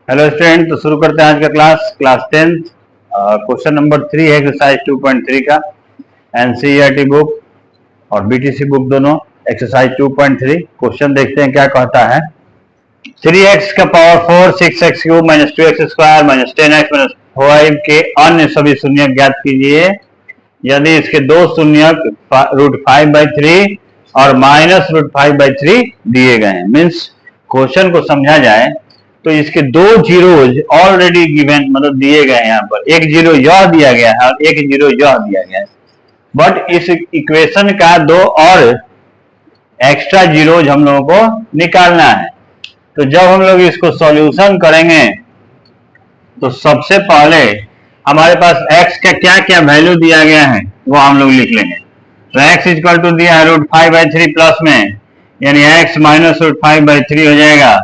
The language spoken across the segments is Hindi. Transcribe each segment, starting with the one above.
हेलो स्टूडेंट, तो शुरू करते हैं आज का क्लास 10th। क्वेश्चन नंबर 3 है एक्सरसाइज 2.3 का। एनसीईआरटी बुक और बीटीसी बुक दोनों। एक्सरसाइज 2.3 क्वेश्चन देखते हैं क्या कहता है। 3x का power 4 6x cube minus 2x square minus 10x minus 5 के अन्य सभी शून्यक ज्ञात कीजिए यदि इसके दो शून्यक √5/3 और माइनस √5/3 दिए गए हैं। मीन्स क्वेश्चन को समझा जाए तो इसके दो जीरोज ऑलरेडी गिवन मतलब दिए गए हैं। यहाँ पर एक जीरो यह दिया गया है और एक जीरो यह दिया गया है, बट इस इक्वेशन का दो और एक्स्ट्रा जीरोज हम लोगों को निकालना है। तो जब हम लोग इसको सॉल्यूशन करेंगे तो सबसे पहले हमारे पास x का क्या क्या वैल्यू दिया गया है वो हम लोग लिख लेंगे। तो x इक्वल टू दिया है √5/3 प्लस में, यानी x माइनस √5/3 हो जाएगा,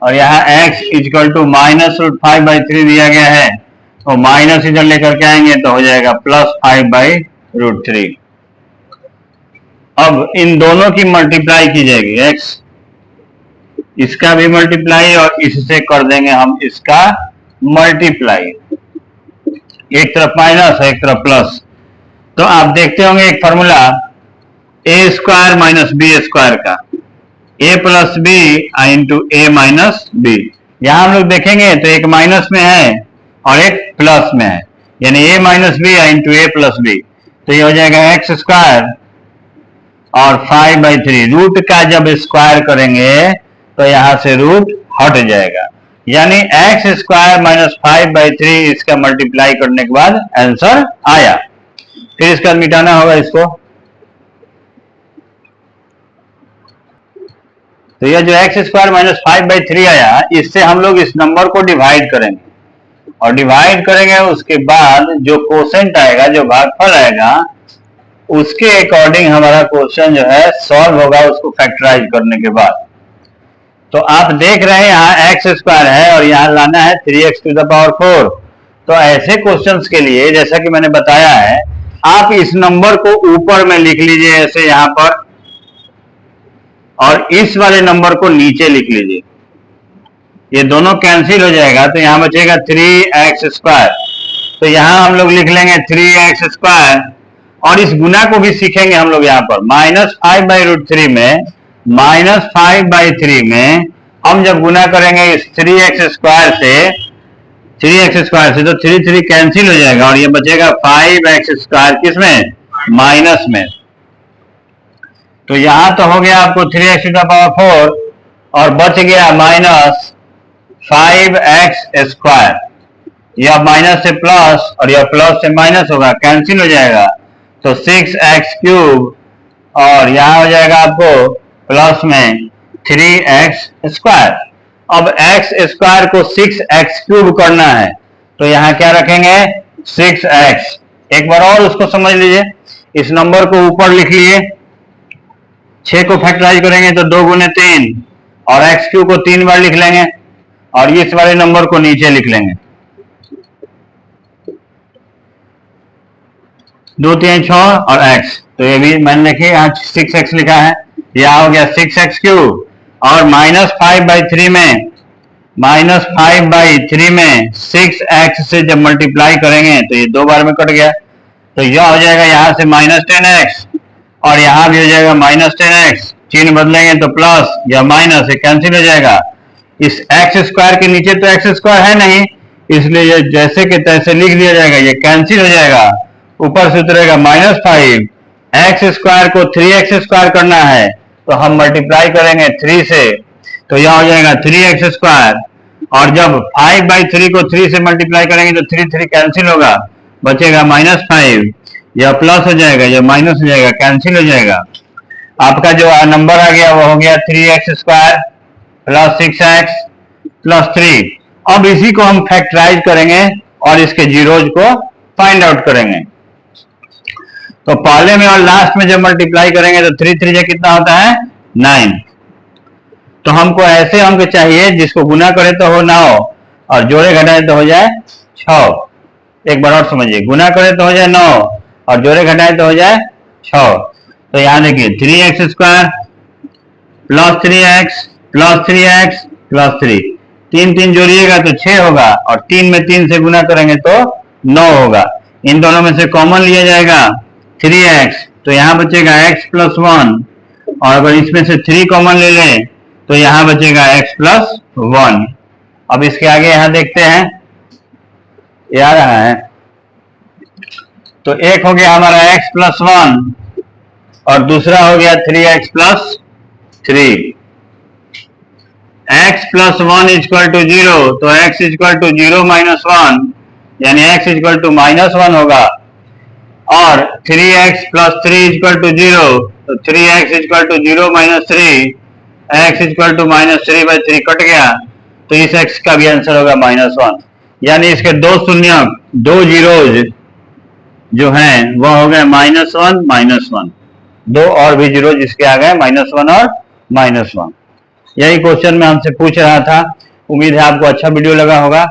और यहाँ x इक्वल टू माइनस √5/3 दिया गया है, तो माइनस इधर लेकर के आएंगे तो हो जाएगा प्लस 5/√3। अब इन दोनों की मल्टीप्लाई की जाएगी, x इसका भी मल्टीप्लाई और इससे कर देंगे हम इसका मल्टीप्लाई। एक तरफ माइनस एक तरफ प्लस। तो आप देखते होंगे एक formula a square minus B square का, a plus B into A minus B. यहां हम लोग देखेंगे तो एक माइनस में है और एक प्लस में है, यानी a minus B into A plus B. तो ये हो जाएगा एक्स स्क्वायर और 5/3। रूट का जब स्क्वायर करेंगे तो यहां से रूट हट जाएगा, यानी एक्स स्क्वायर माइनस 5/3 इसका मल्टीप्लाई करने के बाद आंसर आया। फिर इसका मिटाना होगा इसको। तो यह जो एक्स स्क्वायर माइनस 5/3 आया, इससे हम लोग इस नंबर को डिवाइड करेंगे और डिवाइड करेंगे उसके बाद जो कोसेंट आएगा, जो भागफल आएगा, उसके अकॉर्डिंग हमारा क्वेश्चन जो है सॉल्व होगा उसको फैक्टराइज करने के बाद। तो आप देख रहे हैं यहाँ एक्स स्क्वायर है और यहाँ लाना है 3x⁴। तो ऐसे क्वेश्चंस के लिए जैसा कि मैंने बताया है, आप इस नंबर को ऊपर में लिख लीजिए ऐसे यहाँ पर, और इस वाले नंबर को नीचे लिख लीजिए। ये दोनों कैंसिल हो जाएगा तो यहाँ बचेगा 3x²। तो यहाँ हम लोग लिख लेंगे 3x², और इस गुना को भी सीखेंगे हम लोग यहाँ पर। -5/√3 में -5/3 में हम जब गुना करेंगे इस 3x² से तो 3 कैंसिल हो जाएगा और ये बचेगा 5x² किसमें, माइनस में। तो यहां तो हो गया आपको 3x⁴ और बच गया -5x²। यह माइनस से प्लस और यह प्लस से माइनस होगा, कैंसिल हो जाएगा, तो 6x³ और यहां हो जाएगा आपको प्लस में 3x²। अब x² को 6x³ करना है तो यहां क्या रखेंगे, 6x। एक बार और उसको समझ लीजिए। इस नंबर को ऊपर लिख लिए, 6 को फैक्टराइज करेंगे तो 2 गुने 3, और x³ को 3 बार लिख लेंगे और इस वाले नंबर को नीचे लिख लेंगे। 2 3 6 और x, तो ये भी मैंने देखिए यहाँ 6x लिखा है, यह हो गया 6x³ और -5/3 में 6x से जब मल्टीप्लाई करेंगे तो ये 2 बार में कट गया, तो यह हो जाएगा यहाँ से -10x और यहां भी हो जाएगा -10x। चिन्ह बदलेंगे तो प्लस या माइनस, कैंसिल हो जाएगा। इस x² के नीचे तो x² है नहीं, इसलिए ये जैसे के तैसे लिख दिया जाएगा, ये कैंसिल हो जाएगा। ऊपर से उतरेगा -5। x² को 3x² करना है तो हम मल्टीप्लाई करेंगे 3 से, तो यह हो जाएगा 3x², और जब 5/3 को 3 से मल्टीप्लाई करेंगे तो 3 कैंसिल होगा, बचेगा -5। यह प्लस हो जाएगा, यह माइनस हो जाएगा, कैंसिल हो जाएगा। आपका जो नंबर आ गया वो हो गया 3x² प्लस 6x प्लस 3। अब इसी को हम फैक्टराइज करेंगे और इसके जीरोज को फाइंड आउट करेंगे। तो पहले में और लास्ट में जब मल्टीप्लाई करेंगे तो 3 3 कितना होता है, 9। तो हमको ऐसे अंक चाहिए जिसको गुना करे तो हो 9 और जोड़े घटाए तो हो जाए 6। एक बार और समझिए, गुना करे तो हो जाए 9 और जोड़े घटाए तो हो जाए 6। तो यहां देखिए 3x² plus 3x plus 3x plus 3, तीन तीन जोड़िएगा तो 6 होगा और 3 में 3 से गुना करेंगे तो 9 होगा। इन दोनों में से कॉमन लिया जाएगा 3x, तो यहाँ बचेगा x प्लस 1, और अगर इसमें से 3 कॉमन ले लें तो यहाँ बचेगा x प्लस 1। अब इसके आगे यहाँ देखते हैं, ये आ रहा है, तो एक हो गया हमारा x प्लस 1 और दूसरा हो गया 3x plus 3। x plus 1 equal to 0, तो x इक्वल टू 0 माइनस 1, यानी x इक्वल टू माइनस 1 होगा, और 3x प्लस 3 इक्वल टू 0, तो 3x equal to 0 minus 3, x equal to minus 3/3 cut गया, तो इस x का भी आंसर होगा -1। यानी इसके दो शून्य, दो जीरोज जो हैं वह हो गए -1 -1, दो और भी जीरो जिसके आ गए -1 और -1। यही क्वेश्चन में हमसे पूछ रहा था। उम्मीद है आपको अच्छा वीडियो लगा होगा।